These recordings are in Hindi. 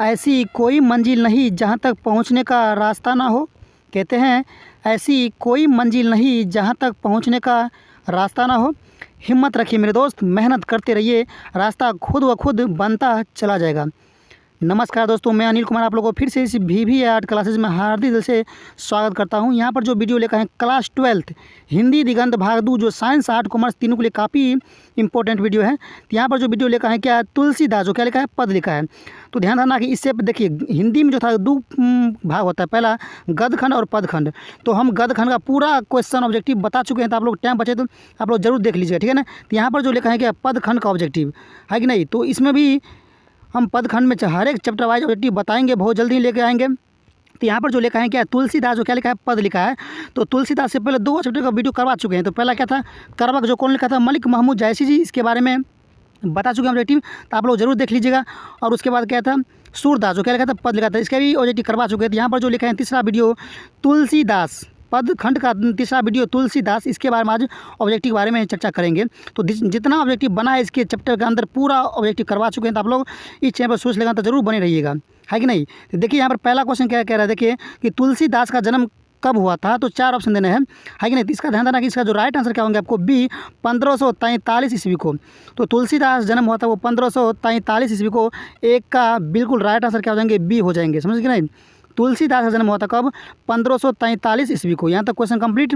ऐसी कोई मंजिल नहीं जहाँ तक पहुँचने का रास्ता ना हो। कहते हैं ऐसी कोई मंजिल नहीं जहाँ तक पहुँचने का रास्ता ना हो। हिम्मत रखिए मेरे दोस्त, मेहनत करते रहिए, रास्ता खुद व खुद बनता चला जाएगा। नमस्कार दोस्तों, मैं अनिल कुमार आप लोगों को फिर से इस VV आर्ट क्लासेस में हार्दिक दिल से स्वागत करता हूं। यहां पर जो वीडियो लेकर है क्लास 12 हिंदी दिगंत भाग 2, जो साइंस आर्ट कॉमर्स तीनों के लिए काफ़ी इंपॉर्टेंट वीडियो है। तो यहाँ पर जो वीडियो लेकर है क्या तुलसीदास, जो क्या लिखा है पद लिखा है। तो ध्यान रखना कि इससे देखिए हिंदी में जो था 2 भाग होता है, पहला गद्यखंड और पदखंड। तो हम गद्यखंड का पूरा क्वेश्चन ऑब्जेक्टिव बता चुके हैं, तो आप लोग टाइम बचे तो आप लोग जरूर देख लीजिएगा, ठीक है ना। तो यहाँ पर जो लिखा है क्या पदखंड का ऑब्जेक्टिव है कि नहीं, तो इसमें भी हम पदखंड में हर एक चैप्टर वाइज ऑब्जेक्टिव बताएंगे, बहुत जल्दी लेके आएंगे। तो यहाँ पर जो लिखा है क्या तुलसीदास, जो क्या लिखा है पद लिखा है। तो तुलसीदास से पहले 2 चैप्टर का वीडियो करवा चुके हैं। तो पहला क्या था करवक, जो कौन लिखा था मलिक महमूद जायसी जी, इसके बारे में बता चुके हैं ऑब्जेक्टिव, तो आप लोग जरूर देख लीजिएगा। और उसके बाद क्या था सूरदास, जो क्या लिखा था पद लिखा था, इसका भी ऑब्जेक्टिव करवा चुके हैं। तो यहाँ पर जो लिखा है तीसरा वीडियो तुलसीदास, पद खंड का तीसरा वीडियो तुलसीदास, इसके बारे में आज ऑब्जेक्टिव के बारे में चर्चा करेंगे। तो जितना ऑब्जेक्टिव बना है इसके चैप्टर के अंदर पूरा ऑब्जेक्टिव करवा चुके हैं। तो आप लोग इस चैनल पर सोच लेगा तो जरूर बने रहिएगा, है कि नहीं। तो देखिए यहाँ पर पहला क्वेश्चन क्या कह रहा है, देखिए कि तुलसीदास का जन्म कब हुआ था। तो 4 ऑप्शन देने हैं, है कि नहीं। तो इसका ध्यान देना कि इसका जो राइट आंसर क्या होंगे आपको बी 1543 ईस्वी को। तो तुलसीदास जन्म हुआ था वो 1543 ईस्वी को। एक का बिल्कुल राइट आंसर क्या हो जाएंगे बी हो जाएंगे, समझ गए नहीं। तुलसीदास का जन्म हुआ था कब 1543 ईस्वी को। यहाँ तक क्वेश्चन कंप्लीट।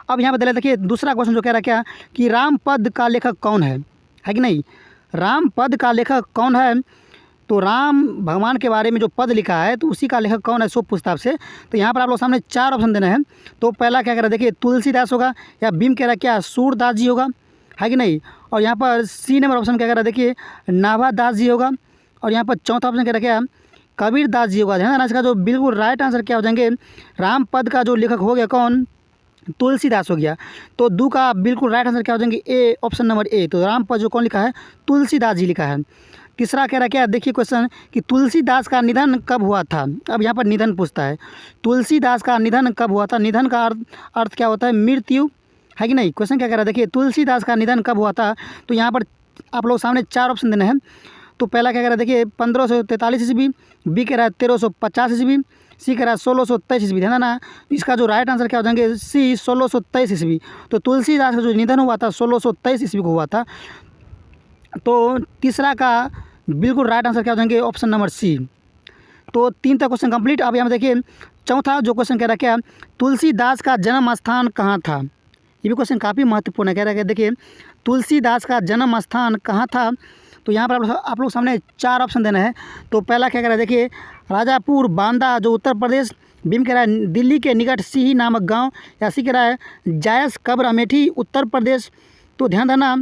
अब यहाँ पर देखिए दूसरा क्वेश्चन जो कह रहा है क्या कि रामपद का लेखक कौन है कि नहीं। रामपद का लेखक कौन है, तो राम भगवान के बारे में जो पद लिखा है तो उसी का लेखक कौन है, सो पूछता आपसे। तो यहाँ पर आप लोग सामने 4 ऑप्शन देने हैं। तो पहला क्या कह रहा है देखिए तुलसीदास होगा, या बीम कह रहा है क्या सूरदास जी होगा, है कि नहीं। और यहाँ पर सी नंबर ऑप्शन क्या कह रहा है देखिए नाभादास जी होगा। और यहाँ पर चौथा ऑप्शन कह रहा है क्या कबीरदास जी होगा। ध्यान देना इसका जो बिल्कुल राइट आंसर क्या हो जाएंगे, रामपद का जो लेखक हो गया कौन तुलसीदास हो गया। तो 2 का बिल्कुल राइट आंसर क्या हो जाएंगे ए, ऑप्शन नंबर ए। तो रामपद जो कौन लिखा है तुलसीदास जी लिखा है। तीसरा कह रहा है क्या देखिए क्वेश्चन कि तुलसीदास का निधन कब हुआ था। अब यहाँ पर निधन पूछता है, तुलसीदास का निधन कब हुआ था। निधन का अर्थ क्या होता है मृत्यु, है कि नहीं। क्वेश्चन क्या कह रहा है देखिए तुलसीदास का निधन कब हुआ था। तो यहाँ पर आप लोग सामने 4 ऑप्शन देने हैं। तो पहला क्या कह रहा है देखिए 1543 ईस्वी, बी कह रहा है 1350 ईस्वी, सी कह रहा है 1623 ईस्वी। ध्यान ना इसका जो राइट आंसर क्या हो जाएंगे सी 1623 ईस्वी। तो तुलसीदास का जो निधन हुआ था 1623 ईस्वी को हुआ था। तो तीसरा का बिल्कुल राइट आंसर क्या हो जाएंगे ऑप्शन नंबर सी। तो 3 तक क्वेश्चन कंप्लीट। अब यहाँ देखिए चौथा जो क्वेश्चन कह रहा है क्या तुलसीदास का जन्म स्थान कहाँ था। ये भी क्वेश्चन काफ़ी महत्वपूर्ण है। कह रहा है देखिए तुलसीदास का जन्म स्थान कहाँ था। तो यहाँ पर आप लोग सामने 4 ऑप्शन देना है। तो पहला क्या कह रहा है देखिए राजापुर बांदा जो उत्तर प्रदेश, बीम कह रहा है दिल्ली के निकट सिही नामक गांव, या सी कह रहा है जायस कब्र अमेठी उत्तर प्रदेश। तो ध्यान देना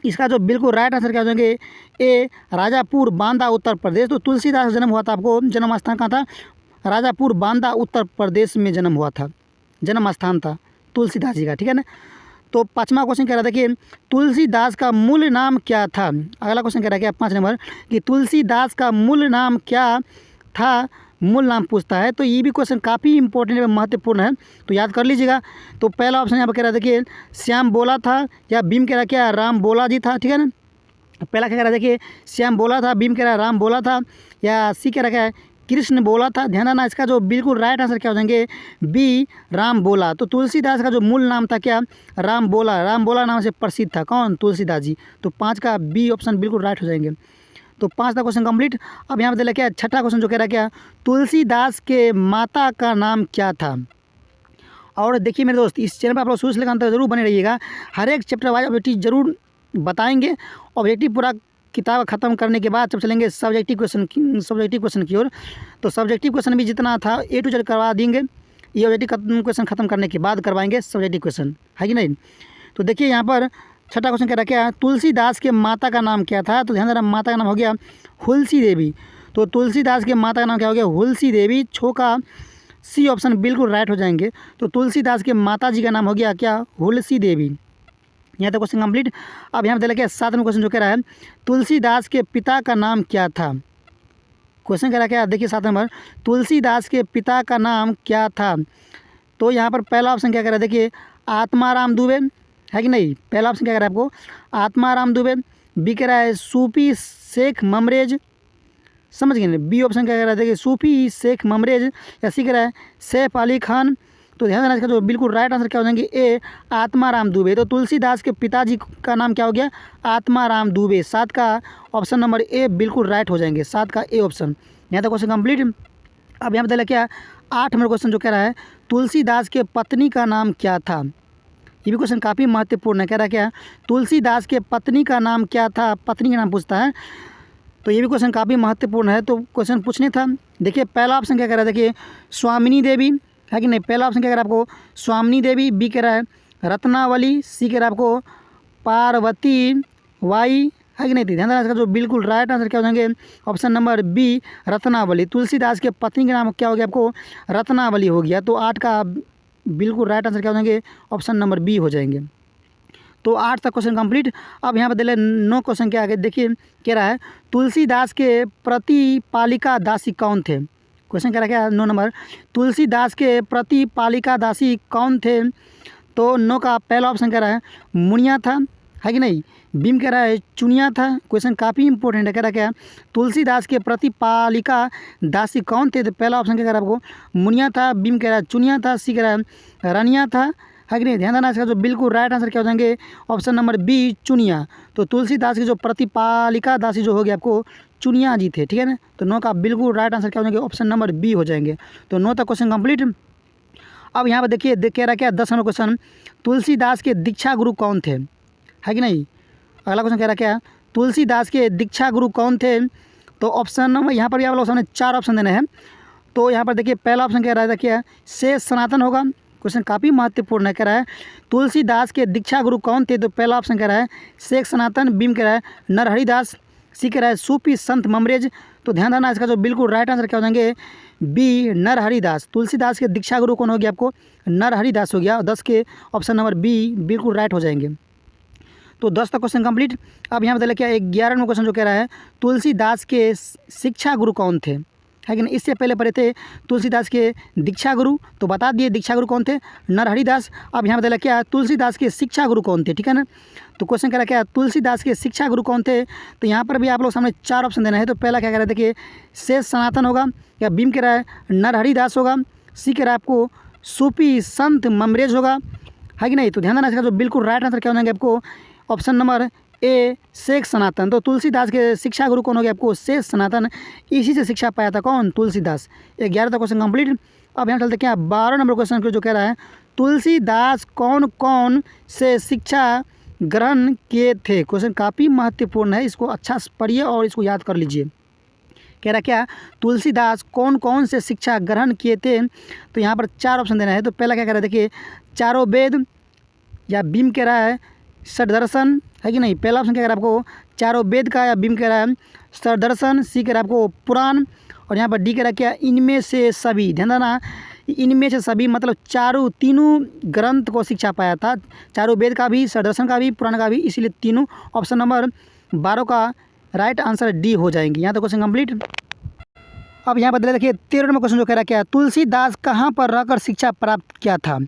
इसका जो बिल्कुल राइट आंसर क्या हो जाएंगे ए राजापुर बांदा उत्तर प्रदेश। तो तुलसीदास का जन्म हुआ था, आपको जन्म स्थान कहाँ था राजापुर बांदा उत्तर प्रदेश में जन्म हुआ था, जन्म स्थान था तुलसीदास जी का, ठीक है ना। तो 5वां क्वेश्चन कह रहा है देखिए तुलसीदास का मूल नाम क्या था। अगला क्वेश्चन कह रहा है क्या 5 नंबर कि तुलसीदास का मूल नाम क्या था, मूल नाम पूछता है। तो ये भी क्वेश्चन काफ़ी इंपॉर्टेंट है, महत्वपूर्ण है, तो याद कर लीजिएगा। तो पहला ऑप्शन यहाँ पर कह रहा है देखिए श्याम बोला था, या बीम कह रहा है क्या राम बोला जी था, ठीक है ना। पहला क्या कह रहा है देखिए श्याम बोला था, बीम कह रहा है राम बोला था, या सी कह रहा है क्या कृष्ण बोला था। ध्यान देना इसका जो बिल्कुल राइट आंसर क्या हो जाएंगे बी राम बोला। तो तुलसीदास का जो मूल नाम था क्या राम बोला, राम बोला नाम से प्रसिद्ध था कौन तुलसीदास जी। तो 5 का बी ऑप्शन बिल्कुल राइट हो जाएंगे। तो 5 का क्वेश्चन कंप्लीट। अब यहाँ पे क्या 6ठा क्वेश्चन जो कह रहा है क्या तुलसीदास के माता का नाम क्या था। और देखिए मेरे दोस्त इस चैनल पर आप लोग सोच लेकर अंतर जरूर बने रहिएगा, हर एक चैप्टर वाइज ऑब्जेक्टिव जरूर बताएंगे। ऑब्जेक्टिव पूरा किताब ख़त्म करने के बाद जब चलेंगे सब्जेक्टिव क्वेश्चन की ओर। तो सब्जेक्टिव क्वेश्चन भी जितना था ए टू जेड करवा देंगे, ये ऑब्जेक्टिव क्वेश्चन खत्म करने के बाद करवाएंगे सब्जेक्टिव क्वेश्चन, है कि नहीं। तो देखिए यहाँ पर 6ठा क्वेश्चन कह रहा है क्या तुलसीदास के माता का नाम क्या था। तो ध्यान देना माता का नाम हो गया हुलसी देवी। तो तुलसीदास के माता का नाम क्या हो गया हुलसी देवी। 6 का सी ऑप्शन बिल्कुल राइट हो जाएंगे। तो तुलसीदास के माता जी का नाम हो गया क्या हुलसी देवी। यहाँ तक क्वेश्चन कंप्लीट। अब यहाँ पे देखिए 7वां क्वेश्चन जो कह रहा है तुलसीदास के पिता का नाम क्या था। क्वेश्चन कह रहा है क्या देखिए 7 नंबर तुलसीदास के पिता का नाम क्या था। तो यहाँ पर पहला ऑप्शन क्या कह रहा है देखिए आत्माराम दुबे, है कि नहीं। पहला ऑप्शन क्या कह रहा है आपको आत्माराम दुबे, बी कह रहा है सूफी शेख ममरेज, समझ गए ना। बी ऑप्शन क्या कह रहा है, देखिए सूफी शेख ममरेज, या सी कह रहा है सैफ अली खान। तो ध्यान देना, इसका जो बिल्कुल राइट आंसर क्या हो जाएंगे, ए आत्माराम दुबे। तो तुलसीदास के पिताजी का नाम क्या हो गया, आत्माराम दुबे। 7 का ऑप्शन नंबर ए बिल्कुल राइट हो जाएंगे, 7 का ए ऑप्शन। यहाँ तक क्वेश्चन कंप्लीट। अब यहाँ बताया क्या, 8 नंबर क्वेश्चन जो कह रहा है तुलसीदास के पत्नी का नाम क्या था। ये भी क्वेश्चन काफ़ी महत्वपूर्ण है। कह रहा है क्या, तुलसीदास के पत्नी का नाम क्या था, पत्नी का नाम पूछता है। तो ये भी क्वेश्चन काफ़ी महत्वपूर्ण है, तो क्वेश्चन पूछने था। देखिए पहला ऑप्शन क्या कह रहा है, देखिए स्वामिनी देवी है कि नहीं। पहला ऑप्शन क्या कह रहा है आपको, स्वामिनी देवी। बी कह रहा है रत्नावली। सी कह रहा है आपको पार्वती बाई, है कि नहीं। ध्यान देना, इसका जो बिल्कुल राइट आंसर क्या हो जाएंगे, option number B Ratnavali. Tulsidas के पत्नी के नाम क्या हो गया आपको, रत्नावली हो गया। तो 8 का बिल्कुल राइट आंसर क्या हो जाएंगे, ऑप्शन नंबर बी हो जाएंगे। तो 8 तक क्वेश्चन कंप्लीट। अब यहाँ पर दे 9 क्वेश्चन के आगे देखिए, कह रहा है तुलसीदास के प्रतिपालिका दासी कौन थे। क्वेश्चन कह रहा है क्या, 9 नंबर, तुलसीदास के प्रतिपालिका दासी कौन थे। तो 9 का पहला ऑप्शन कह रहा है मुनिया था, है कि नहीं। बीम कह रहा है चुनिया था। क्वेश्चन काफ़ी इंपॉर्टेंट है। कह रहा है क्या, तुलसीदास के प्रतिपालिका दासी कौन थे। तो पहला ऑप्शन क्या कह रहा है आपको, मुनिया था। बीम कह रहा है चुनिया था। सी कह रहा है रानिया था, है कि नहीं। ध्यान देना, इसका जो बिल्कुल राइट आंसर क्या हो जाएंगे, ऑप्शन नंबर बी चुनिया। तो तुलसीदास की जो प्रतिपालिका दासी जो हो गया आपको चुनिया जी थे, ठीक है ना। तो 9 का बिल्कुल राइट आंसर क्या हो जाएंगे, ऑप्शन नंबर बी हो जाएंगे। तो 9 तक क्वेश्चन कंप्लीट। अब यहाँ पर देखिए कह रहा है क्या, 10 नंबर क्वेश्चन, तुलसीदास के दीक्षा गुरु कौन थे, है कि नहीं। अगला क्वेश्चन कह रहा है क्या, तुलसीदास के दीक्षा गुरु कौन थे। तो ऑप्शन नंबर यहाँ पर भी आप लोग सामने 4 ऑप्शन देने हैं। तो यहाँ पर देखिए पहला ऑप्शन कह रहा है क्या, शेष सनातन होगा। क्वेश्चन काफ़ी महत्वपूर्ण है। कह रहा है तुलसीदास के दीक्षा गुरु कौन थे। तो पहला ऑप्शन कह रहा है शेख सनातन। बीम कह रहा है नरहरिदास। सी कह रहा है सूफी संत ममरेज। तो ध्यान देना, इसका जो बिल्कुल राइट आंसर क्या हो जाएंगे, बी नरहरिदास। तुलसीदास के दीक्षा गुरु कौन हो गया आपको, नरहरिदास हो गया। 10 के ऑप्शन नंबर बी बिल्कुल राइट हो जाएंगे। तो 10 तक क्वेश्चन कंप्लीट। अब यहाँ बताया क्या, 11 नंबर क्वेश्चन जो कह रहा है तुलसीदास के शिक्षा गुरु कौन थे, है कि नहीं। इससे पहले पढ़े थे तुलसीदास के दीक्षा गुरु, तो बता दिए दीक्षा गुरु कौन थे, नरहरिदास। अब यहाँ बताया क्या, तुलसीदास के शिक्षा गुरु कौन थे, ठीक है ना। तो क्वेश्चन कह रहा है क्या, तुलसीदास के शिक्षा गुरु कौन थे। तो यहाँ पर भी आप लोग सामने 4 ऑप्शन देना है। तो पहला क्या कह रहा है, देखिए शेष सनातन होगा, या बीम कह रहा है नरहरिदास होगा। सी कह रहा है आपको सूफी संत ममरेज होगा, है कि नहीं। तो ध्यान देना, इसका जो बिल्कुल राइट आंसर क्या हो जाएंगे आपको, ऑप्शन नंबर ए शेख सनातन। तो तुलसीदास के शिक्षा गुरु कौन हो गया आपको, शेख सनातन। इसी से शिक्षा पाया था कौन, तुलसीदास। 11 तक क्वेश्चन कंप्लीट। अब यहाँ चलते क्या, 12 नंबर क्वेश्चन जो कह रहा है तुलसीदास कौन कौन से शिक्षा ग्रहण किए थे। क्वेश्चन काफ़ी महत्वपूर्ण है, इसको अच्छा से पढ़िए और इसको याद कर लीजिए। कह रहा क्या, तुलसीदास कौन कौन से शिक्षा ग्रहण किए थे। तो यहाँ पर 4 ऑप्शन देना है। तो पहला क्या कह रहा है, देखिए चारों वेद, या बीम कह रहा है षड्दर्शन, है कि नहीं। पहला ऑप्शन क्या कह रहा है आपको, चारों वेद का, या बीम कह रहा है षड्दर्शन। सी कह रहा है आपको पुराण। और यहाँ पर डी कह रहा है क्या, इनमें से सभी। ध्यान देना, इनमें से सभी मतलब तीनों ग्रंथ को शिक्षा पाया था, चारों वेद का भी, षड्दर्शन का भी, पुराण का भी, इसीलिए तीनों। ऑप्शन नंबर 12 का राइट आंसर डी हो जाएंगे। यहाँ तक क्वेश्चन कंप्लीट। अब यहाँ पर देखिए 13 नंबर क्वेश्चन जो कह रहा है क्या, तुलसीदास कहाँ पर रहकर शिक्षा प्राप्त किया था।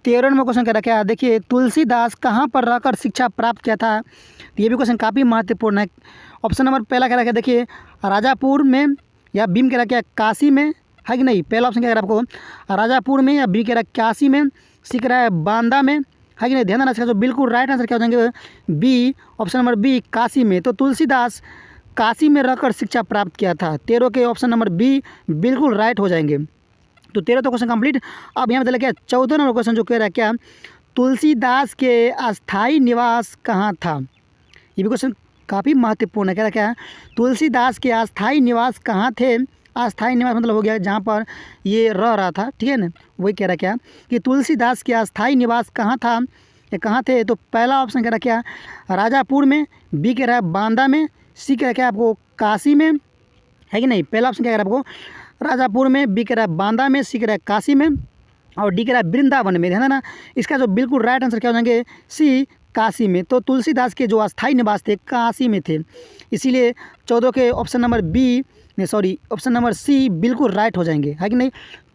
13 नंबर क्वेश्चन कह रहा क्या, देखिए तुलसीदास कहाँ पर रहकर शिक्षा प्राप्त किया था। ये भी क्वेश्चन काफ़ी महत्वपूर्ण है। ऑप्शन नंबर पहला कह रहा क्या, देखिए राजापुर में, या बीम कह रहा क्या काशी में, है कि नहीं। पहला ऑप्शन क्या कह रहा आपको, राजापुर में, या बी कह रहा काशी में। सी कह रहा है बांदा में, है कि नहीं। ध्यान देना, इसका जो बिल्कुल राइट आंसर क्या हो जाएंगे, B option number B Kashi में। तो तुलसीदास काशी में रहकर शिक्षा प्राप्त किया था। 13 के ऑप्शन नंबर बी बिल्कुल राइट हो जाएंगे। तो 13 तो क्वेश्चन कंप्लीट। अब यहाँ बताया क्या, 14 नंबर क्वेश्चन जो कह रहा है क्या, तुलसीदास के अस्थाई निवास कहाँ था। ये भी क्वेश्चन काफ़ी महत्वपूर्ण है। कह रहा क्या, तुलसीदास के अस्थाई निवास कहाँ थे। अस्थाई निवास मतलब हो गया जहाँ पर ये रह रहा था, ठीक है ना। वही कह रहा क्या कि तुलसीदास के अस्थाई निवास कहाँ था, या कहाँ थे। तो पहला ऑप्शन कह रहा क्या, राजापुर में। बी कह रहा है बांदा में। सी कह रहा क्या आपको काशी में, है कि नहीं। पहला ऑप्शन क्या कह रहा है आपको राजापुर में, बी कह रहा है बांदा में, सी कह रहा है काशी में, और डी कह रहा है वृंदावन में। ध्यान देना, इसका जो बिल्कुल राइट आंसर क्या हो जाएंगे, सी काशी में। तो तुलसीदास के जो अस्थाई निवास थे काशी में थे, इसीलिए 14 के option number B option number C बिल्कुल राइट हो जाएंगे, है कि नहीं।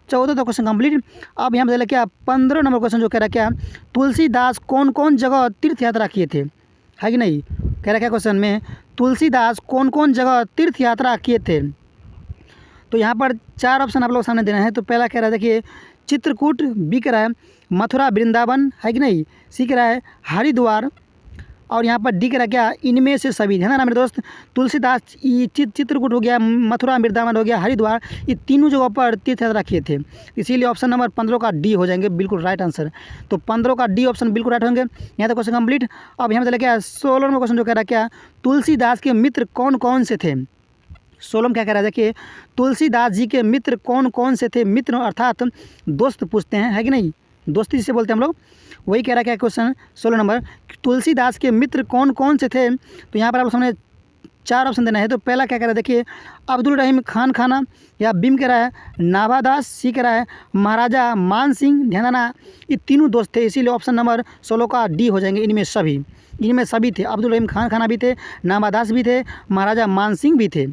14 तो क्वेश्चन कंप्लीट। अब यहाँ बताया क्या, 15 नंबर क्वेश्चन जो कह रहा क्या, तुलसीदास कौन कौन जगह तीर्थ यात्रा किए थे, है कि नहीं। कह रहा क्या क्वेश्चन में, तुलसीदास कौन कौन जगह तीर्थ यात्रा किए थे। तो यहाँ पर 4 ऑप्शन आप लोग सामने देना है। तो पहला कह रहा है देखिए चित्रकूट, बी कह रहा है मथुरा वृंदावन, है कि नहीं, सी कह रहा है हरिद्वार, और यहाँ पर डी कह रहा है क्या इनमें से सभी, है ना मेरे दोस्त। तुलसीदास ये चित्रकूट हो गया, मथुरा वृंदावन हो गया, हरिद्वार, ये तीनों जगहों पर तीर्थ यात्रा किए थे। इसीलिए ऑप्शन नंबर 15 का डी हो जाएंगे बिल्कुल राइट आंसर। तो 15 का डी ऑप्शन बिल्कुल राइट होंगे। यहाँ तक क्वेश्चन कंप्लीट। अब यहाँ चले क्या 16 में क्वेश्चन जो कह रहा है क्या तुलसीदास के मित्र कौन कौन से थे। 16 में क्या कह रहा है देखिए तुलसीदास जी के मित्र कौन कौन से थे। मित्र अर्थात दोस्त पूछते हैं, है कि नहीं, दोस्ती जिसे बोलते हैं हम लोग, वही कह रहा है क्या क्वेश्चन 16 नंबर तुलसीदास के मित्र कौन कौन से थे। तो यहाँ पर आप लोग सामने 4 ऑप्शन देना है। तो पहला क्या कह रहा है देखिए अब्दुल रहीम खान खाना, या बीम कह रहा है नाभादास, सी कह रहा है महाराजा मान सिंह। ध्यान देना ये तीनों दोस्त थे, इसीलिए ऑप्शन नंबर 16 का डी हो जाएंगे। इनमें सभी थे, अब्दुल रहीम खान खाना भी थे, नाभादास भी थे, महाराजा मान सिंह भी थे,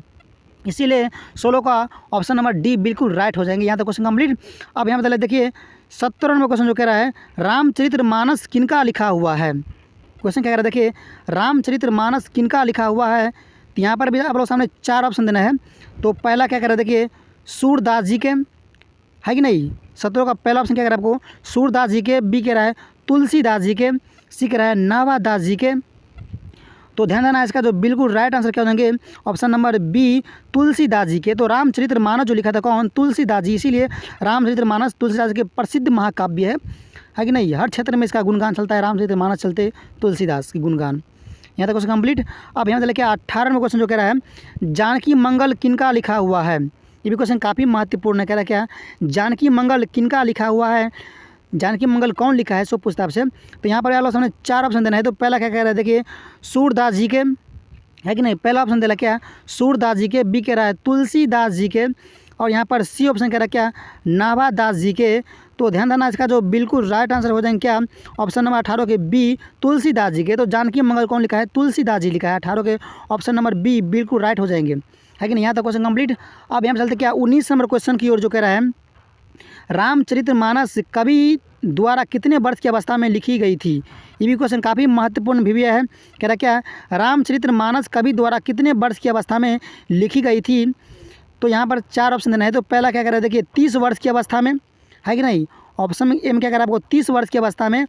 इसीलिए 16 का ऑप्शन नंबर डी बिल्कुल राइट हो जाएंगे। यहाँ तक क्वेश्चन कंप्लीट। अब यहाँ बता देखिए 17 नंबर क्वेश्चन जो कह रहा है रामचरितमानस किनका लिखा हुआ है। क्वेश्चन क्या कह रहा है देखिए रामचरितमानस किनका लिखा हुआ है। तो यहाँ पर भी आप लोग सामने 4 ऑप्शन देना है। तो पहला क्या कह रहा है देखिए सूरदास जी के, है कि नहीं। 17 का पहला ऑप्शन क्या कह रहा है आपको सूरदास जी के, बी कह रहा है तुलसीदास जी के, सी कह रहा है नाभादास जी के। तो ध्यान देना इसका जो बिल्कुल राइट आंसर क्या हो जाएंगे option number B Tulsidas ji के। तो रामचरितमानस जो लिखा था कौन तुलसीदास जी, इसीलिए रामचरितमानस तुलसीदास के प्रसिद्ध महाकाव्य है कि नहीं। हर क्षेत्र में इसका गुणगान चलता है, रामचरितमानस चलते तुलसीदास की गुणगान। यहाँ तक क्वेश्चन कंप्लीट। अब यहाँ से लेके 18 में क्वेश्चन जो कह रहा है जानकी मंगल किनका लिखा हुआ है। ये भी क्वेश्चन काफ़ी महत्वपूर्ण है। कह रहा है क्या जानकी मंगल किनका लिखा हुआ है, जानकी मंगल कौन लिखा है, सो पूछता आपसे। तो यहाँ पर आप लोग सामने 4 ऑप्शन देना है। तो पहला क्या कह रहा है देखिए सूरदास जी के, है कि नहीं, पहला ऑप्शन दे रहा क्या सूरदास जी के, बी कह रहा है तुलसीदास जी के, और यहाँ पर सी ऑप्शन कह रहा है क्या नाभादास जी के। तो ध्यान देना इसका जो बिल्कुल राइट आंसर हो जाएंगे क्या ऑप्शन नंबर 18 के बी तुलसीदास जी के। तो जानकी मंगल कौन लिखा है तुलसीदास जी लिखा है, 18 के ऑप्शन नंबर बी बिल्कुल राइट हो जाएंगे, है कि नहीं। यहाँ तक क्वेश्चन कंप्लीट। अब यहाँ पर चलते क्या 19 नंबर क्वेश्चन की ओर जो कह रहा है रामचरितमानस कवि द्वारा कितने वर्ष की अवस्था में लिखी गई थी। ये भी क्वेश्चन काफ़ी महत्वपूर्ण भी है। कह रहा क्या रामचरितमानस कवि द्वारा कितने वर्ष की अवस्था में लिखी गई थी। तो यहाँ पर 4 ऑप्शन देना है। तो पहला क्या कह रहा है देखिए 30 वर्ष की अवस्था में, है कि नहीं। ऑप्शन एम क्या कह रहा है आपको 30 वर्ष की अवस्था में,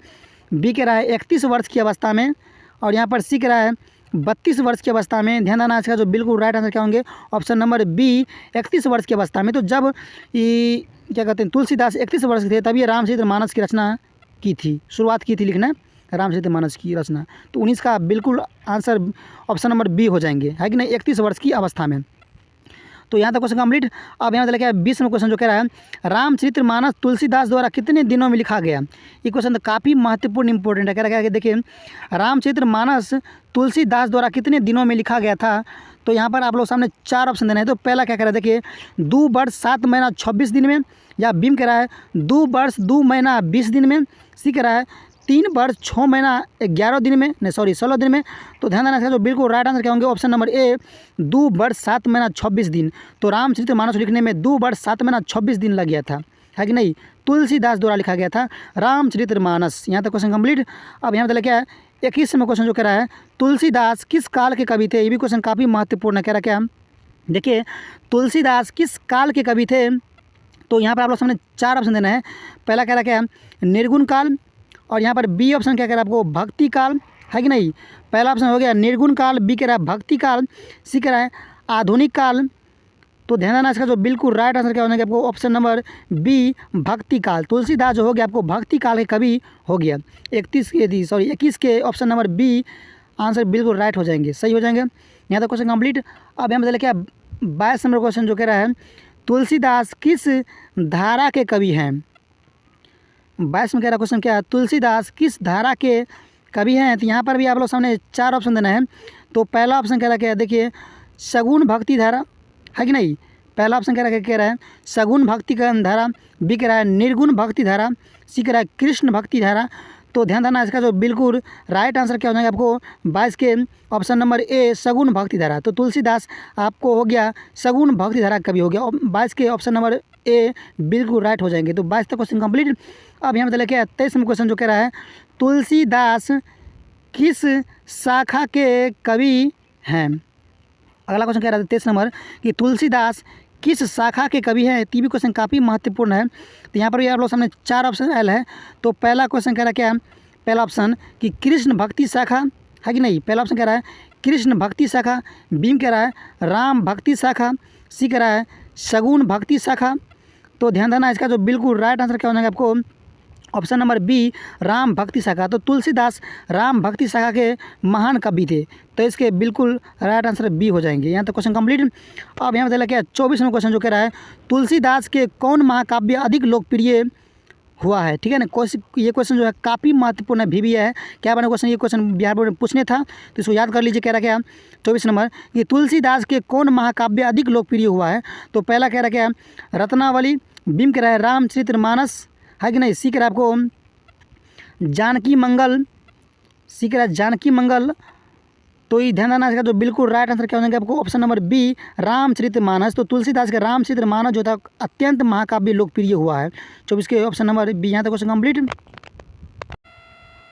बी कह रहा है 31 वर्ष की अवस्था में, और यहाँ पर सी कह रहा है 32 वर्ष की अवस्था में। ध्यान देना इसका जो बिल्कुल राइट आंसर क्या होंगे ऑप्शन नंबर बी 31 वर्ष की अवस्था में। तो जब ये क्या कहते हैं तुलसीदास 31 वर्ष के थे तभी रामचरितमानस की रचना की थी, शुरुआत की थी लिखना रामचरितमानस की रचना। तो 19 का बिल्कुल आंसर ऑप्शन नंबर बी हो जाएंगे, है कि नहीं, 31 वर्ष की अवस्था में। तो यहाँ तक क्वेश्चन कंप्लीट। अब यहाँ तक 20 में क्वेश्चन जो कह रहा है रामचरितमानस तुलसीदास द्वारा कितने दिनों में लिखा गया। ये क्वेश्चन तो काफ़ी महत्वपूर्ण इंपॉर्टेंट है। कह रहा है कि देखिए रामचरितमानस तुलसीदास द्वारा कितने दिनों में लिखा गया था। तो यहाँ पर आप लोग सामने 4 ऑप्शन देना है। तो पहला क्या कह रहा है देखिए 2 वर्ष 7 महीना 26 दिन में, या बीम कह रहा है 2 वर्ष 2 महीना 20 दिन में, सी कह रहा है 3 वर्ष 6 महीना 11 दिन में, नहीं सॉरी 16 दिन में। तो ध्यान देना इसका जो बिल्कुल राइट आंसर क्या होंगे ऑप्शन नंबर ए 2 वर्ष 7 महीना 26 दिन। तो रामचरितमानस लिखने में 2 वर्ष 7 महीना 26 दिन लग गया था, है कि नहीं, तुलसीदास द्वारा लिखा गया था रामचरितमानस। यहाँ तक क्वेश्चन कंप्लीट। अब यहाँ तक क्या है 21 में क्वेश्चन जो कह रहा है तुलसीदास किस काल के कवि थे। ये भी क्वेश्चन काफ़ी महत्वपूर्ण है। कह रहा क्या देखिए तुलसीदास किस काल के कवि थे। तो यहाँ पर आप लोग सामने 4 ऑप्शन देना है। पहला कह रहा क्या निर्गुण काल, और यहाँ पर बी ऑप्शन क्या कह रहा है आपको भक्ति काल, है कि नहीं। पहला ऑप्शन हो गया निर्गुण काल, बी कह रहा है भक्ति काल, सी कह रहा है आधुनिक काल। तो ध्यान देना इसका जो बिल्कुल राइट आंसर क्या होने आपको ऑप्शन नंबर बी भक्ति काल। तुलसीदास जो हो गया आपको भक्ति काल के कवि हो गया। 21 के ऑप्शन नंबर बी आंसर बिल्कुल राइट हो जाएंगे, सही हो जाएंगे। यहाँ तक क्वेश्चन कंप्लीट। अब यहाँ बताइए क्या 22 नंबर क्वेश्चन जो कह रहा है तुलसीदास किस धारा के कवि हैं। 22 में कह रहा क्वेश्चन क्या है तुलसीदास किस धारा के कवि हैं। तो यहाँ पर भी आप लोग सामने 4 ऑप्शन देना है। तो पहला ऑप्शन कह रहा क्या है देखिए सगुण भक्ति धारा, है कि नहीं। पहला ऑप्शन कह रहा है सगुण भक्ति का धारा, बी कह रहा है निर्गुण भक्ति धारा, सी कह रहा है कृष्ण भक्ति धारा। तो ध्यान देना इसका जो बिल्कुल राइट आंसर क्या हो जाएगा आपको 22 के ऑप्शन नंबर ए सगुण भक्ति धारा। तो तुलसीदास आपको हो गया सगुण भक्ति धारा कवि हो गया। 22 के ऑप्शन नंबर ए बिल्कुल राइट हो जाएंगे। तो 22 तक क्वेश्चन कंप्लीट। अब यहाँ बताइए क्या 23 में क्वेश्चन जो कह रहा है तुलसीदास किस शाखा के कवि हैं। अगला क्वेश्चन कह रहा है 23 नंबर कि तुलसीदास किस शाखा के कवि हैं। ये भी क्वेश्चन काफ़ी महत्वपूर्ण है। तो यहाँ पर भी आप लोग सामने 4 ऑप्शन एल है। तो पहला क्वेश्चन कह रहा है क्या, पहला ऑप्शन कि कृष्ण भक्ति शाखा है कि नहीं। पहला ऑप्शन कह रहा है कृष्ण भक्ति शाखा, बी कह रहा है राम भक्ति शाखा, सी कह रहा है सगुन भक्ति शाखा। तो ध्यान देना, इसका जो बिल्कुल राइट आंसर क्या हो जाएगा आपको, ऑप्शन नंबर बी राम भक्ति शाखा। तो तुलसीदास राम भक्ति शाखा के महान कवि थे, तो इसके बिल्कुल राइट आंसर बी हो जाएंगे। यहाँ तक क्वेश्चन कंप्लीट। अब यहाँ बताया क्या 24वां क्वेश्चन जो कह रहा है तुलसीदास के कौन महाकाव्य अधिक लोकप्रिय हुआ है। ठीक है ना, ये क्वेश्चन जो है काफ़ी महत्वपूर्ण है, भी है क्या बना क्वेश्चन, ये क्वेश्चन बिहार बोर्ड में पूछने था, तो इसको याद कर लीजिए। कह रहा क्या 24 नंबर कि तुलसीदास के कौन महाकाव्य अधिक लोकप्रिय हुआ है। तो पहला कह रहा क्या रत्नावली, बी कह रहा है रामचरितमानस है कि नहीं, सी कह रहा है आपको जानकी मंगल, सी कह रहा है जानकी मंगल। तो ये ध्यान देना, इसका जो बिल्कुल राइट आंसर क्या हो जाएगा आपको, ऑप्शन नंबर बी रामचरितमानस। तो तुलसीदास का रामचरितमानस जो था अत्यंत महाकाव्य लोकप्रिय हुआ है। 24 के ऑप्शन नंबर बी। यहाँ तक क्वेश्चन कंप्लीट।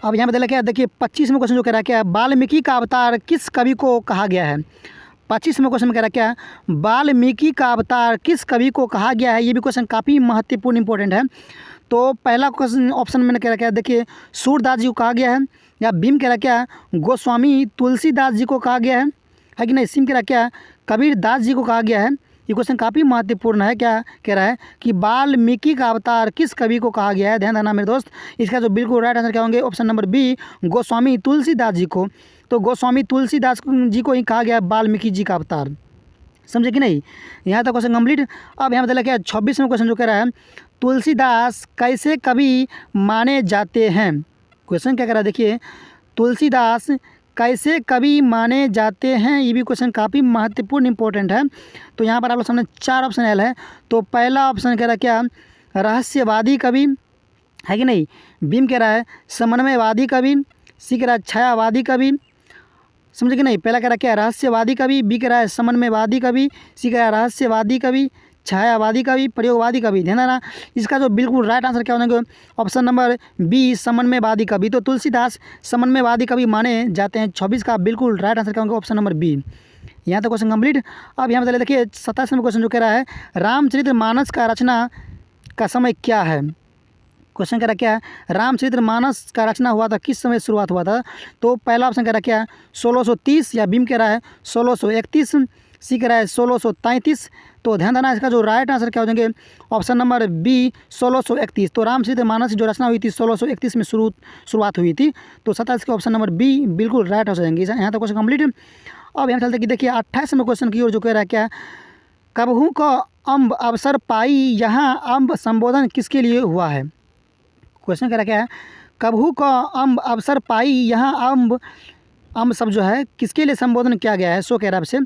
अब यहाँ पे क्या देखिए 25वां क्वेश्चन जो कह रहा है क्या वाल्मीकि का अवतार किस कवि को कहा गया है। 25वां क्वेश्चन में कह रहा है क्या वाल्मीकि का अवतार किस कवि को कहा गया है। ये भी क्वेश्चन काफ़ी महत्वपूर्ण इंपॉर्टेंट है। तो पहला क्वेश्चन ऑप्शन में कह रहा क्या देखिए सूरदास जी को कहा गया है, या भीम कह रहा क्या गोस्वामी तुलसीदास जी को कहा गया है कि नहीं, सिम कह रहा क्या कबीर दास जी को कहा गया है। ये क्वेश्चन काफ़ी महत्वपूर्ण है। क्या कह रहा है कि वाल्मीकि का अवतार किस कवि को कहा गया है। ध्यान देना मेरे दोस्त, इसका जो बिल्कुल राइट आंसर क्या होंगे, option number B Goswami Tulsidas ji को। तो गोस्वामी तुलसीदास जी को ही कहा गया वाल्मीकि जी का अवतार, समझे कि नहीं। यहाँ तक क्वेश्चन कंप्लीट। अब यहाँ बताया क्या 26वां क्वेश्चन जो कह रहा है तुलसीदास कैसे कवि माने जाते हैं। क्वेश्चन क्या कह रहा है देखिए तुलसीदास कैसे कवि माने जाते हैं। ये भी क्वेश्चन काफ़ी महत्वपूर्ण इंपॉर्टेंट है। तो यहाँ पर आप लोग सामने 4 ऑप्शन एल है। तो पहला ऑप्शन कह रहा है क्या रहस्यवादी कवि है कि नहीं, बीम कह रहा है समन्वयवादी कवि, सी कह रहा है छायावादी कवि, समझे कि नहीं। पहला कह रहा है क्या रहस्यवादी कवि, बी कह रहा है समन्वयवादी कवि, सी कह रहा है रहस्यवादी कवि, छायावादी कवि, प्रयोगवादी कवि। ध्यान देना, इसका जो बिल्कुल राइट आंसर क्या हो जाएगा, ऑप्शन नंबर बी समन्वयवादी कवि। तो तुलसीदास समन्वयवादी कवि माने जाते हैं। 26 का बिल्कुल राइट आंसर क्या होगा, ऑप्शन नंबर बी। यहाँ तक क्वेश्चन कंप्लीट। अब यहाँ पर देखिए 27वां क्वेश्चन जो कह रहा है रामचरितमानस का रचना का समय क्या है। क्वेश्चन कह रहा क्या रामचरितमानस का रचना हुआ था किस समय शुरुआत हुआ था। तो पहला ऑप्शन कह रहा क्या 1630, या बीम कह रहा है 1631, सी कह रहा है 1633। तो ध्यान देना, इसका जो राइट आंसर क्या हो जाएंगे, ऑप्शन नंबर बी 1631। तो रामचरितमानस की जो रचना हुई थी 1631 में शुरुआत हुई थी। तो 27 के ऑप्शन नंबर बी बिल्कुल राइट हो जाएंगे। यहाँ तक क्वेश्चन कंप्लीट। अब यहाँ चलते कि देखिए 28वें क्वेश्चन की ओर जो कह रहा है क्या कबहू का अम्ब अवसर पाई, यहाँ अम्ब संबोधन किसके लिए हुआ है। क्वेश्चन कह रहा क्या है कबहू का अम्ब अवसर पाई, यहाँ अम्ब शब्द जो है किसके लिए संबोधन किया गया है, सो कह रहा है आपसे।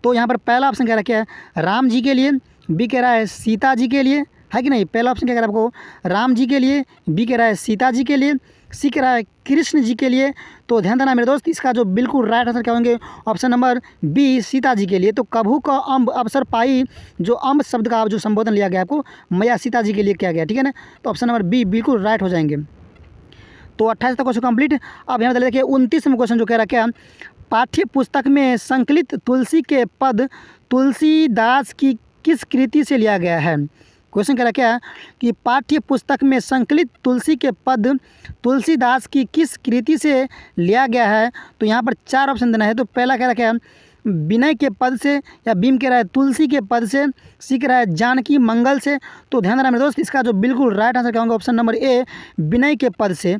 तो यहाँ पर पहला ऑप्शन कह रहा क्या है राम जी के लिए, बी कह रहा है सीता जी के लिए है कि नहीं। पहला ऑप्शन क्या कह रहा है आपको राम जी के लिए, बी कह रहा है सीता जी के लिए, सी कह रहा है कृष्ण जी के लिए। तो ध्यान देना मेरे दोस्त, इसका जो बिल्कुल राइट आंसर क्या होंगे, option number B Sita ji के लिए। तो कबहू का अम्ब अवसर पाई, जो अम्ब शब्द का जो संबोधन लिया गया आपको मैया सीता जी के लिए किया गया, ठीक है ना। तो ऑप्शन नंबर बी बिल्कुल राइट हो जाएंगे। तो 28 तक क्वेश्चन कंप्लीट। अब यहाँ देखिए 29वां क्वेश्चन जो कह रहा क्या पाठ्य पुस्तक में संकलित तुलसी के पद तुलसीदास की किस कृति से लिया गया है। क्वेश्चन कह रहा क्या कि पाठ्य पुस्तक में संकलित तुलसी के पद तुलसीदास की किस कृति से लिया गया है। तो यहाँ पर 4 ऑप्शन देना है। तो पहला कह रहा क्या विनय के पद से, या बीम कह रहा है तुलसी के पद से, सी कह रहा है जानकी मंगल से। तो ध्यान देना मेरे दोस्त, इसका जो बिल्कुल राइट आंसर क्या होगा, ऑप्शन नंबर ए विनय के पद से।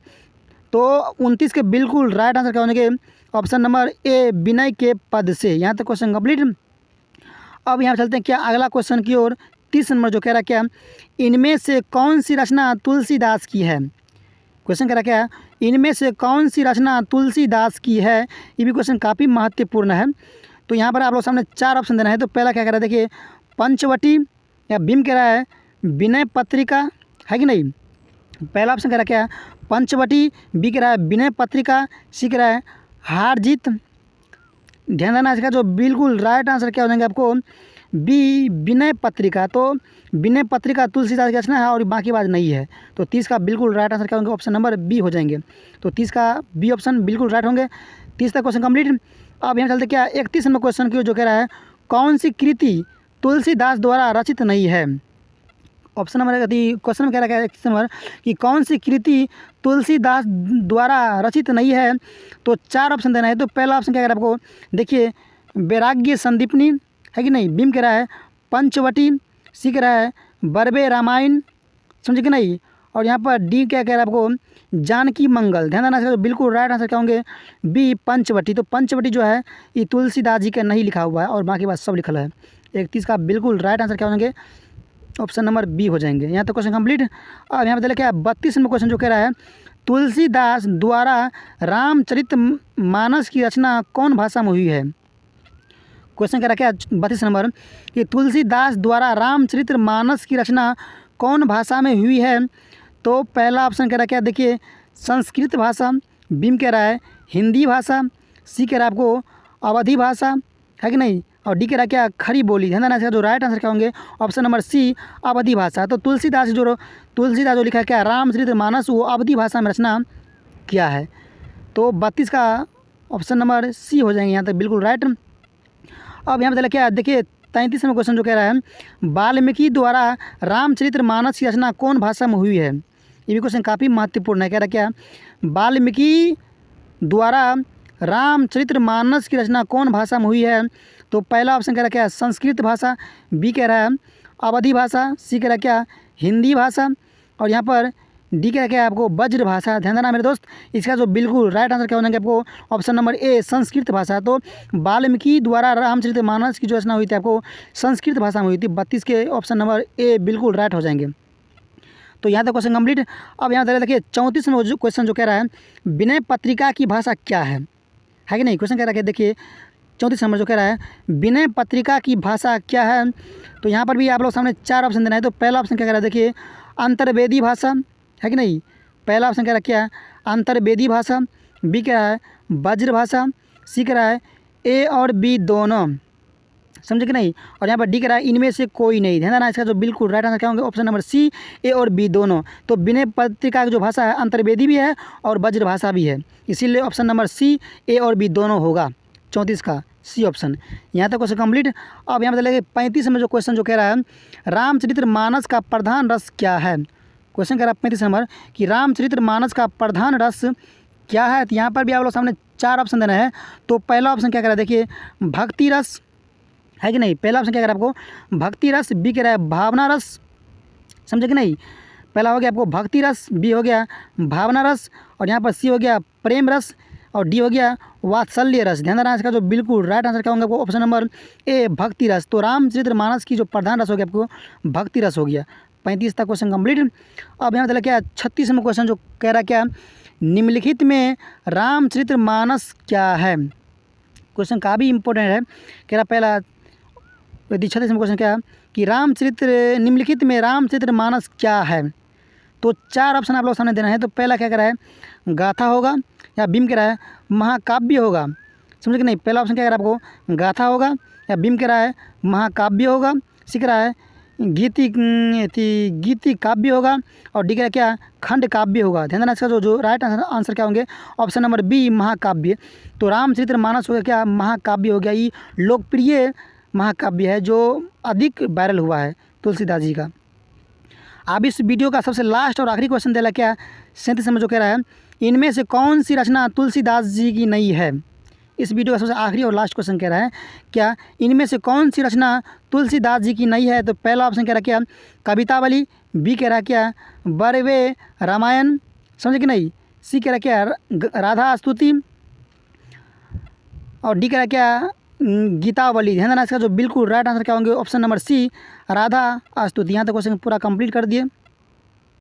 तो 29 के बिल्कुल राइट आंसर क्या होंगे, ऑप्शन नंबर ए विनय के पद से। यहाँ तक क्वेश्चन कंप्लीट। अब यहाँ चलते हैं क्या अगला क्वेश्चन की ओर। 30 नंबर जो कह रहा क्या इनमें से कौन सी रचना तुलसीदास की है। क्वेश्चन कह रहा क्या इनमें से कौन सी रचना तुलसीदास की है। ये भी क्वेश्चन काफ़ी महत्वपूर्ण है। तो यहाँ पर आप लोग सामने 4 ऑप्शन देना है। तो पहला क्या कह रहा है देखिए पंचवटी, या भीम कह रहा है विनय पत्रिका है कि नहीं। पहला ऑप्शन कह रहा क्या पंचवटी, बी कह रहा है विनय पत्रिका, सी कह रहा है हार जीत। ध्यान देना, इसका जो बिल्कुल राइट आंसर क्या हो जाएंगे आपको बी विनय पत्रिका। तो विनय पत्रिका तुलसीदास की रचना है और बाकी बात नहीं है। तो 30 का बिल्कुल राइट आंसर क्या होंगे, ऑप्शन नंबर बी हो जाएंगे। तो 30 का बी ऑप्शन बिल्कुल राइट होंगे। 30 तक क्वेश्चन कंप्लीट। अब यहाँ चलते क्या 31 नंबर क्वेश्चन की जो कह रहा है कौन सी कृति तुलसीदास द्वारा रचित नहीं है। ऑप्शन नंबर क्वेश्चन में कह रहा है 31 नंबर कि कौन सी कृति तुलसीदास द्वारा रचित नहीं है। तो 4 ऑप्शन देना है। तो पहला ऑप्शन क्या कह रहा है आपको, देखिए वैराग्य संदीपनी है कि नहीं, बीम कह रहा है पंचवटी, सी कह रहा है बरबे रामायण, समझे कि नहीं, और यहाँ पर डी क्या कह रहा है आपको जानकी मंगल। ध्यान देना इसका बिल्कुल राइट आंसर क्या होंगे, बी पंचवटी। तो पंचवटी जो है ये तुलसीदास जी का नहीं लिखा हुआ है और बाकी बात सब लिखा है। 31 का बिल्कुल राइट आंसर क्या होंगे, ऑप्शन नंबर बी हो जाएंगे। यहाँ तो क्वेश्चन कंप्लीट। अब यहाँ पे देखिए क्या 32 नंबर क्वेश्चन जो कह रहा है तुलसीदास द्वारा रामचरितमानस की रचना कौन भाषा में हुई है। क्वेश्चन कह रहा है क्या 32 नंबर कि तुलसीदास द्वारा रामचरितमानस की रचना कौन भाषा में हुई है। तो पहला ऑप्शन कह रहा है क्या, देखिए संस्कृत भाषा, बीम कह रहा है हिंदी भाषा, सी कह रहा है आपको अवधी भाषा है कि नहीं, और डी कह रहा है क्या खड़ी बोली। ध्यान देना इसका जो राइट आंसर क्या होंगे, ऑप्शन नंबर सी अवधी भाषा। तो तुलसीदास जो लिखा है क्या रामचरितमानस वो अवधी भाषा में रचना किया है। तो 32 का ऑप्शन नंबर सी हो जाएंगे यहाँ तक बिल्कुल राइट। अब यहाँ पे क्या देखिए 33 नंबर क्वेश्चन जो कह रहा है वाल्मीकि द्वारा रामचरितमानस की रचना कौन भाषा में हुई है। ये भी क्वेश्चन काफ़ी महत्वपूर्ण है। कह रहा क्या वाल्मीकि द्वारा रामचरितमानस की रचना कौन भाषा में हुई है। तो पहला ऑप्शन कह रहा क्या संस्कृत भाषा, बी कह रहा है अवधी भाषा, सी कह रहा क्या हिंदी भाषा, और यहाँ पर डी कह रहा क्या आपको वज्र भाषा। ध्यान देना मेरे दोस्त, इसका जो बिल्कुल राइट आंसर क्या हो जाएंगे आपको, ऑप्शन नंबर ए संस्कृत भाषा। तो वाल्मीकि द्वारा रामचरितमानस की जो रचना हुई थी आपको संस्कृत भाषा में हुई थी। 32 के ऑप्शन नंबर ए बिल्कुल राइट हो जाएंगे। तो यहाँ तक क्वेश्चन कंप्लीट। अब यहाँ देखिए 34 में जो क्वेश्चन जो कह रहा है विनय पत्रिका की भाषा क्या है कि नहीं। क्वेश्चन कह रहा है देखिए 34 नंबर जो कह रहा है विनय पत्रिका की भाषा क्या है। तो यहाँ पर भी आप लोग सामने 4 ऑप्शन देना है। तो पहला ऑप्शन क्या कह रहा है देखिए अंतर्वेदी भाषा है कि नहीं, पहला ऑप्शन कह रहा है क्या अंतर्वेदी भाषा, बी कह रहा है वज्र भाषा, सी कह रहा है ए और बी दोनों, समझे कि नहीं, और यहाँ पर डी कह रहा है इनमें से कोई नहीं। ध्यान देना इसका जो बिल्कुल राइट आंसर क्या होंगे, ऑप्शन नंबर सी ए और बी दोनों। तो विनय पत्रिका की जो भाषा है अंतर्वेदी भी है और वज्र भाषा भी है, इसीलिए ऑप्शन नंबर सी ए और बी दोनों होगा 34 का सी ऑप्शन। यहाँ तक क्वेश्चन कंप्लीट। अब यहाँ पर देखिए 35 में जो क्वेश्चन जो कह रहा है रामचरितमानस का प्रधान रस क्या है। क्वेश्चन कह रहा है 35 नंबर कि रामचरितमानस का प्रधान रस क्या है। तो यहाँ पर भी आप लोग सामने 4 ऑप्शन देना है। तो पहला ऑप्शन क्या कह रहा है देखिए भक्ति रस है कि नहीं, पहला ऑप्शन क्या कह रहा है आपको भक्ति रस, बी कह रहा है भावना रस, समझे कि नहीं, पहला हो गया आपको भक्ति रस, बी हो गया भावना रस, और यहाँ पर सी हो गया प्रेम रस, और डी हो गया वात्सल्य रस। ध्यान देना इसका जो बिल्कुल राइट आंसर क्या होगा आपको, ऑप्शन नंबर ए भक्ति रस। तो रामचरितमानस की जो प्रधान रस हो गया आपको भक्ति रस हो गया। 35 तक क्वेश्चन कंप्लीट। अब यहाँ मतलब क्या 36 में क्वेश्चन जो कह रहा है क्या निम्नलिखित में रामचरितमानस क्या है। क्वेश्चन काफ़ी इंपॉर्टेंट है। कह रहा पहला 36 में क्वेश्चन क्या है कि निम्नलिखित में रामचरितमानस क्या है। तो 4 ऑप्शन आप लोग सामने देना है। तो पहला क्या कह रहा है गाथा होगा, या बीम कह रहा है महाकाव्य होगा, समझे कि नहीं, पहला ऑप्शन क्या कह रहा है आपको गाथा होगा, या बीम कह रहा है महाकाव्य होगा, सी कह रहा है गीति काव्य होगा, और डी कह रहा है क्या खंड काव्य होगा। ध्यान देना इसका जो राइट आंसर क्या होंगे, ऑप्शन नंबर बी महाकाव्य। तो रामचरितमानस हो गया क्या महाकाव्य हो गया, ये लोकप्रिय महाकाव्य है जो अधिक वायरल हुआ है तुलसीदास जी का। अब इस वीडियो का सबसे लास्ट और आखिरी क्वेश्चन देला क्या 37 में जो कह रहा है इनमें से कौन सी रचना तुलसीदास जी की नहीं है। इस वीडियो का सबसे आखिरी और लास्ट क्वेश्चन कह रहा है क्या इनमें से कौन सी रचना तुलसीदास जी की नहीं है। तो पहला ऑप्शन कह रहा है क्या कवितावली, बी कह रहा है क्या बरवे रामायण, समझे कि नहीं, सी कह रहा है क्या राधा स्तुति, और डी कह रहा है क्या गीतावली। ध्यान देना इसका जो बिल्कुल राइट आंसर क्या होंगे, ऑप्शन नंबर सी राधा स्तुति। यहाँ तक क्वेश्चन पूरा कंप्लीट कर दिए।